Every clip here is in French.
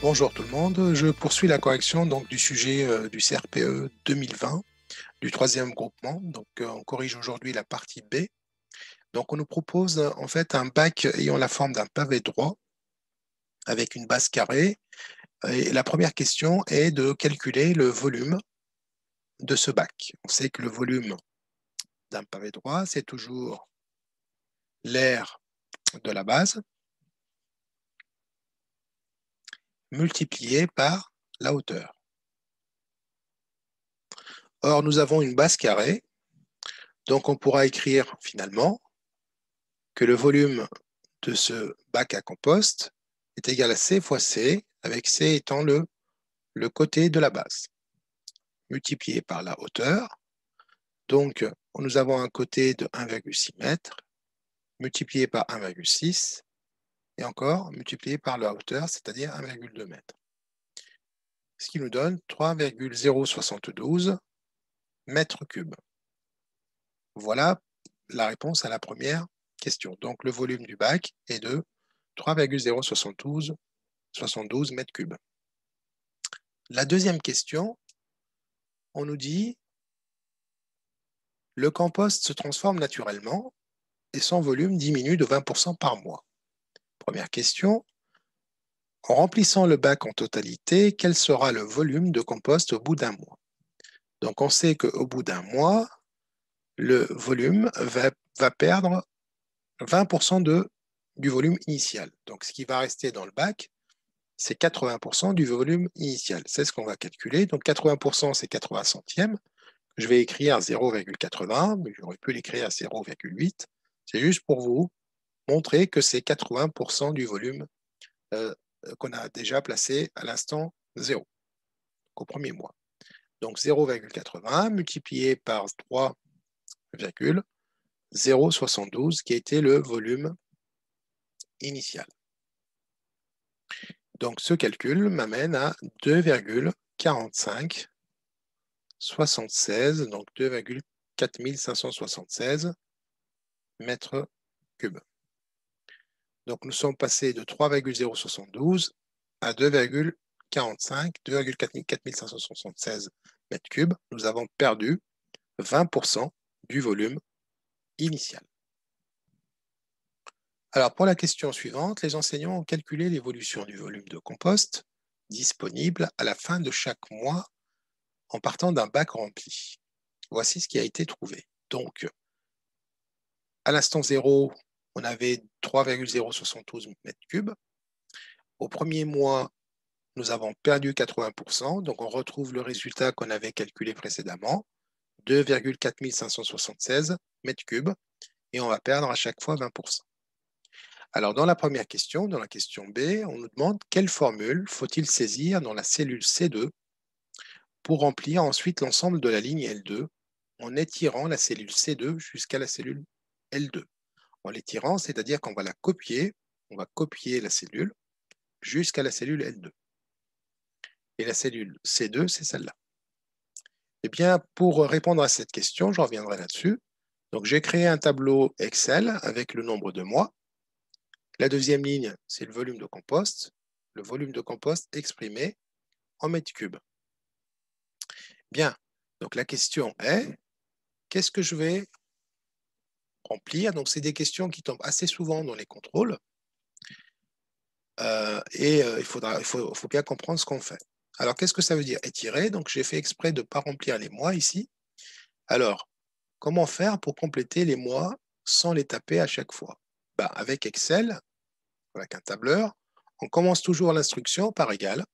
Bonjour tout le monde, je poursuis la correction donc, du sujet du CRPE 2020, du troisième groupement. Donc, on corrige aujourd'hui la partie B. Donc, on nous propose en fait un bac ayant la forme d'un pavé droit avec une base carrée. Et la première question est de calculer le volume de ce bac. On sait que le volume d'un pavé droit, c'est toujours l'aire de la base multiplié par la hauteur. Or, nous avons une base carrée, donc on pourra écrire finalement que le volume de ce bac à compost est égal à C fois C, avec C étant le côté de la base, multiplié par la hauteur. Donc, nous avons un côté de 1,6 m, multiplié par 1,6, et encore multiplié par la hauteur, c'est-à-dire 1,2 m. Ce qui nous donne 3,072 mètres cubes. Voilà la réponse à la première question. Donc, le volume du bac est de 3,072 mètres cubes. La deuxième question, on nous dit le compost se transforme naturellement et son volume diminue de 20% par mois. Première question, en remplissant le bac en totalité, quel sera le volume de compost au bout d'un mois? Donc on sait qu'au bout d'un mois, le volume va perdre 20% du volume initial. Donc ce qui va rester dans le bac, c'est 80% du volume initial. C'est ce qu'on va calculer. Donc 80%, c'est 80 centièmes. Je vais écrire 0,80, mais j'aurais pu l'écrire à 0,8. C'est juste pour vous montrer que c'est 80% du volume qu'on a déjà placé à l'instant 0, au premier mois. Donc 0,80 multiplié par 3,072 qui a été le volume initial. Donc ce calcul m'amène à 2,4576, donc 2,4576 mètres cubes. Donc nous sommes passés de 3,072 à 2,45 mètres cubes. Nous avons perdu 20% du volume initial. Alors pour la question suivante, les enseignants ont calculé l'évolution du volume de compost disponible à la fin de chaque mois en partant d'un bac rempli. Voici ce qui a été trouvé. Donc, à l'instant 0, on avait 3,072 mètres cubes. Au premier mois, nous avons perdu 80%, donc on retrouve le résultat qu'on avait calculé précédemment, 2,4576 mètres cubes, et on va perdre à chaque fois 20%. Alors, dans la première question, dans la question B, on nous demande quelle formule faut-il saisir dans la cellule C2 pour remplir ensuite l'ensemble de la ligne L2 en étirant la cellule C2 jusqu'à la cellule L2. En l'étirant, c'est-à-dire qu'on va la copier, on va copier la cellule jusqu'à la cellule L2. Et la cellule C2, c'est celle-là. Eh bien, pour répondre à cette question, je reviendrai là-dessus. Donc, j'ai créé un tableau Excel avec le nombre de mois. La deuxième ligne, c'est le volume de compost. Le volume de compost exprimé en mètres cubes. Bien, donc la question est, qu'est-ce que je vais remplir? Donc, c'est des questions qui tombent assez souvent dans les contrôles. Il faut bien comprendre ce qu'on fait. Alors, qu'est-ce que ça veut dire étirer? Donc, j'ai fait exprès de ne pas remplir les mois ici. Alors, comment faire pour compléter les mois sans les taper à chaque fois? Avec Excel, avec un tableur, on commence toujours l'instruction par égal,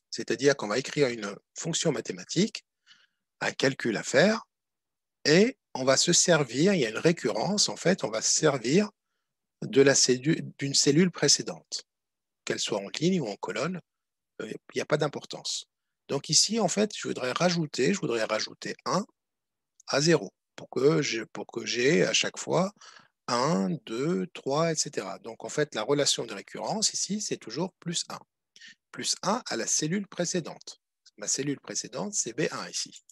c'est-à-dire qu'on va écrire une fonction mathématique, un calcul à faire, et on va se servir, il y a une récurrence, en fait, on va se servir d'une cellule précédente, qu'elle soit en ligne ou en colonne, il n'y a pas d'importance. Donc ici, en fait, je voudrais rajouter 1 à 0 pour que j'ai à chaque fois 1, 2, 3, etc. Donc en fait, la relation de récurrence ici, c'est toujours plus 1. Plus 1 à la cellule précédente. Ma cellule précédente, c'est B1 ici.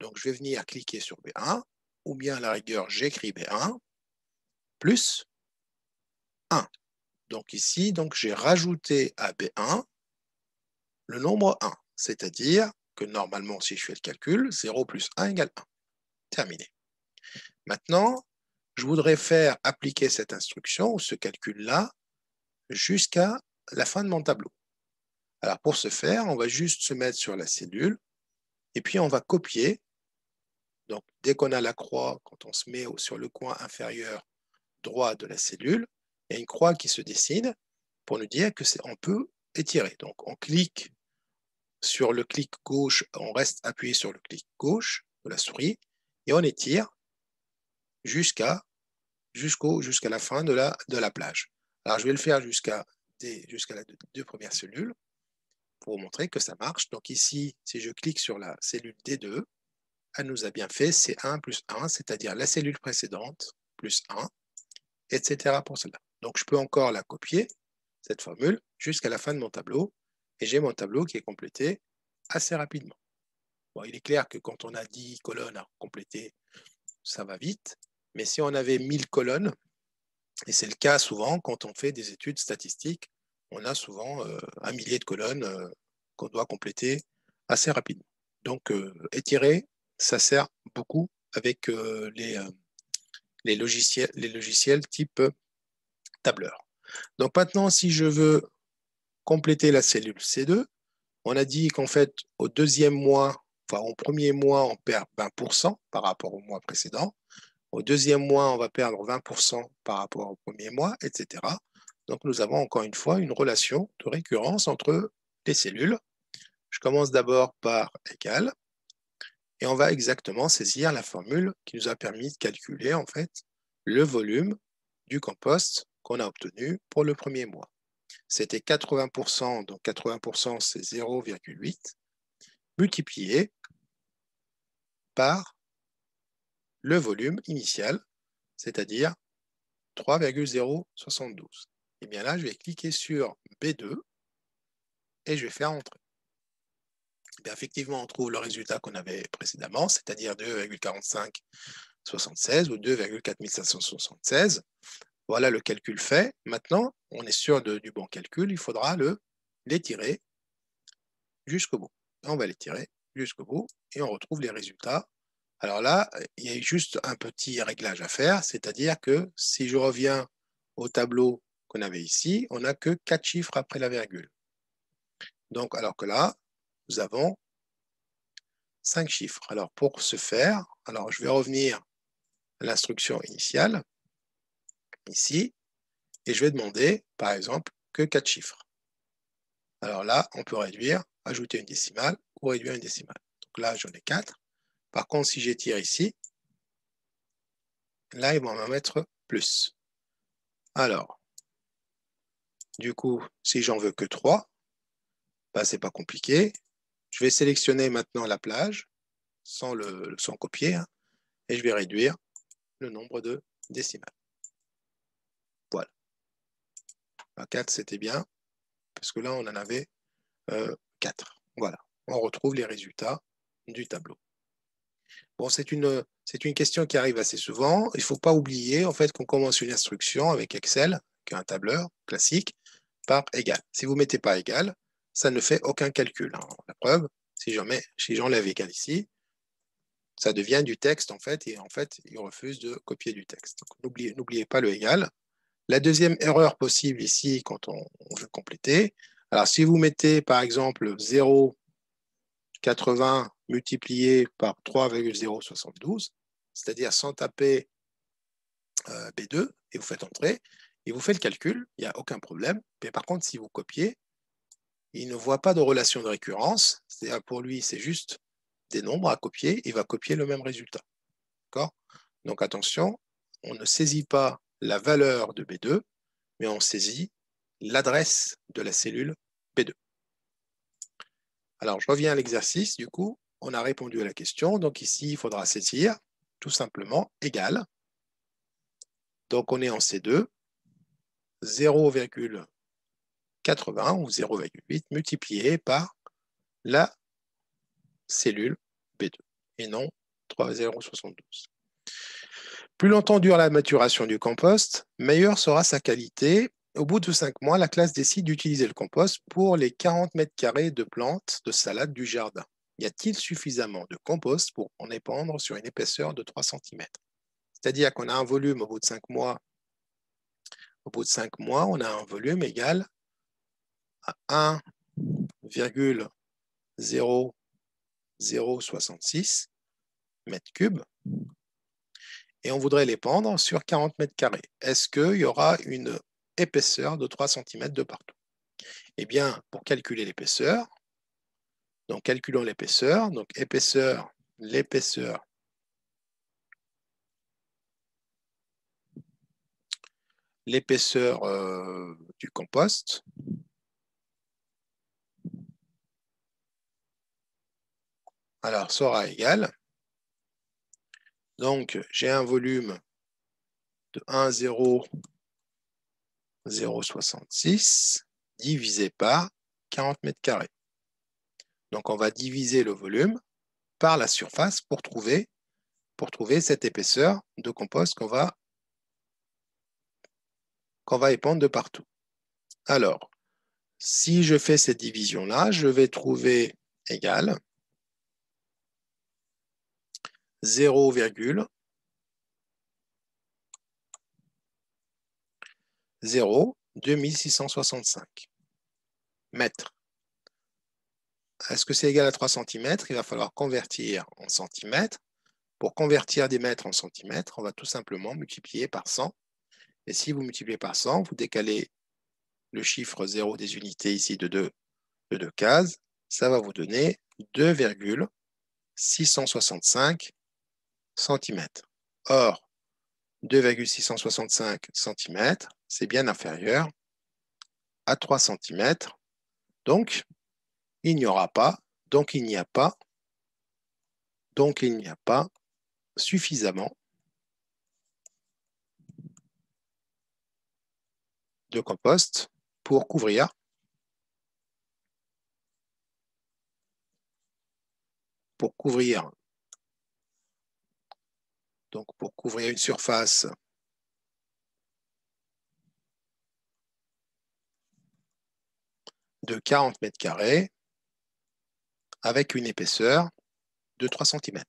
Donc je vais venir cliquer sur B1, ou bien à la rigueur, j'écris B1, plus 1. Donc ici, j'ai rajouté à B1 le nombre 1, c'est-à-dire que normalement, si je fais le calcul, 0 plus 1 égale 1. Terminé. Maintenant, je voudrais faire appliquer cette instruction ou ce calcul-là jusqu'à la fin de mon tableau. Alors pour ce faire, on va juste se mettre sur la cellule et puis on va copier. Donc dès qu'on a la croix, quand on se met sur le coin inférieur droit de la cellule, il y a une croix qui se dessine pour nous dire que on peut étirer. Donc on clique sur le clic gauche, on reste appuyé sur le clic gauche de la souris et on étire jusqu'à la fin de la plage. Alors je vais le faire jusqu'à la deux premières cellules pour vous montrer que ça marche. Donc ici, si je clique sur la cellule D2, elle nous a bien fait C1 plus 1, c'est-à-dire la cellule précédente plus 1, etc. pour cela. Donc je peux encore la copier, cette formule, jusqu'à la fin de mon tableau, et j'ai mon tableau qui est complété assez rapidement. Bon, il est clair que quand on a 10 colonnes à compléter, ça va vite, mais si on avait 1000 colonnes, et c'est le cas souvent quand on fait des études statistiques, on a souvent un millier de colonnes qu'on doit compléter assez rapidement. Donc étirer, ça sert beaucoup avec les logiciels type tableur. Donc maintenant, si je veux compléter la cellule C2, on a dit qu'en fait, au deuxième mois, enfin au premier mois, on perd 20% par rapport au mois précédent. Au deuxième mois, on va perdre 20% par rapport au premier mois, etc. Donc nous avons encore une fois une relation de récurrence entre les cellules. Je commence d'abord par égal, et on va exactement saisir la formule qui nous a permis de calculer en fait le volume du compost qu'on a obtenu pour le premier mois. C'était 80%, donc 80% c'est 0,8, multiplié par le volume initial, c'est-à-dire 3,072. Et bien là, je vais cliquer sur B2 et je vais faire entrer. Et bien effectivement, on trouve le résultat qu'on avait précédemment, c'est-à-dire 2,4576 ou 2,4576. Voilà le calcul fait. Maintenant, on est sûr du bon calcul, il faudra l'étirer jusqu'au bout. Et on va l'étirer jusqu'au bout et on retrouve les résultats. Alors là, il y a juste un petit réglage à faire, c'est-à-dire que si je reviens au tableau qu'on avait ici, on n'a que 4 chiffres après la virgule. Donc, alors que là, nous avons 5 chiffres. Alors, pour ce faire, alors je vais revenir à l'instruction initiale, ici, et je vais demander, par exemple, que 4 chiffres. Alors là, on peut réduire, ajouter une décimale ou réduire une décimale. Donc là, j'en ai 4. Par contre, si j'étire ici, là, ils vont me mettre plus. Alors, du coup, si j'en veux que 3, ben, c'est pas compliqué. Je vais sélectionner maintenant la plage, sans copier, hein, et je vais réduire le nombre de décimales. Voilà. 4, c'était bien, parce que là, on en avait 4. Voilà. On retrouve les résultats du tableau. Bon, c'est une question qui arrive assez souvent. Il ne faut pas oublier en fait qu'on commence une instruction avec Excel, qui est un tableur classique, par égal. Si vous ne mettez pas égal, ça ne fait aucun calcul. Hein. La preuve, si j'enlève égal ici, ça devient du texte en fait, et en fait, il refuse de copier du texte. N'oubliez pas le égal. La deuxième erreur possible ici, quand on veut compléter, alors si vous mettez par exemple 0,80 multiplié par 3,072, c'est-à-dire sans taper B2, et vous faites entrer, et vous faites le calcul, il n'y a aucun problème. Mais par contre, si vous copiez, il ne voit pas de relation de récurrence, c'est-à-dire pour lui, c'est juste des nombres à copier, il va copier le même résultat. D'accord ? Donc attention, on ne saisit pas la valeur de B2, mais on saisit l'adresse de la cellule B2. Alors, je reviens à l'exercice, du coup, on a répondu à la question, donc ici, il faudra saisir tout simplement égal. Donc, on est en C2, 0,80 ou 0,8 multiplié par la cellule B2 et non 3,072. Plus longtemps dure la maturation du compost, meilleure sera sa qualité Au bout de 5 mois, la classe décide d'utiliser le compost pour les 40 mètres carrés de plantes de salade du jardin. Y a-t-il suffisamment de compost pour en épandre sur une épaisseur de 3 cm? C'est-à-dire qu'on a un volume au bout de 5 mois. Au bout de 5 mois, on a un volume égal à 1,0066 mètres cubes et on voudrait l'épandre sur 40 mètres carrés. Est-ce qu'il y aura une épaisseur de 3 cm de partout? Eh bien, pour calculer l'épaisseur, donc calculons l'épaisseur, donc l'épaisseur du compost, alors sera égal, donc j'ai un volume de 1,0066 divisé par 40 mètres carrés. Donc on va diviser le volume par la surface pour trouver cette épaisseur de compost qu'on va épandre de partout. Alors, si je fais cette division-là, je vais trouver égal 0,2665 mètres. Est-ce que c'est égal à 3 cm? Il va falloir convertir en centimètres. Pour convertir des mètres en centimètres, on va tout simplement multiplier par 100. Et si vous multipliez par 100, vous décalez le chiffre 0 des unités ici de 2 cases, ça va vous donner 2,665 cm. Or, 2,665 cm, c'est bien inférieur à 3 cm. Donc, il n'y a pas suffisamment de compost pour couvrir une surface de 40 mètres carrés avec une épaisseur de 3 cm.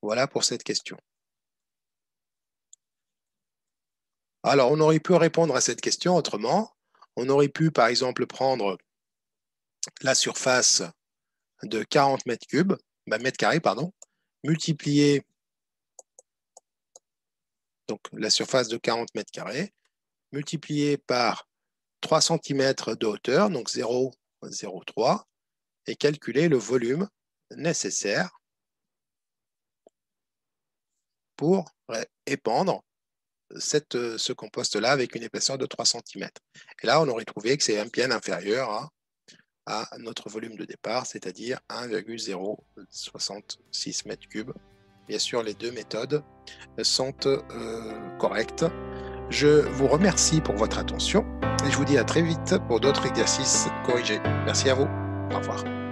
Voilà pour cette question. Alors, on aurait pu répondre à cette question autrement. On aurait pu, par exemple, prendre la surface de 40 mètres carrés, multiplier donc la surface de 40 mètres carrés, multiplié par 3 cm de hauteur, donc 0,03, et calculer le volume nécessaire pour épandre ce compost-là avec une épaisseur de 3 cm. Et là, on aurait trouvé que c'est bien inférieur à notre volume de départ, c'est-à-dire 1,066 m3. Bien sûr, les deux méthodes sont correctes. Je vous remercie pour votre attention et je vous dis à très vite pour d'autres exercices corrigés. Merci à vous. Au revoir.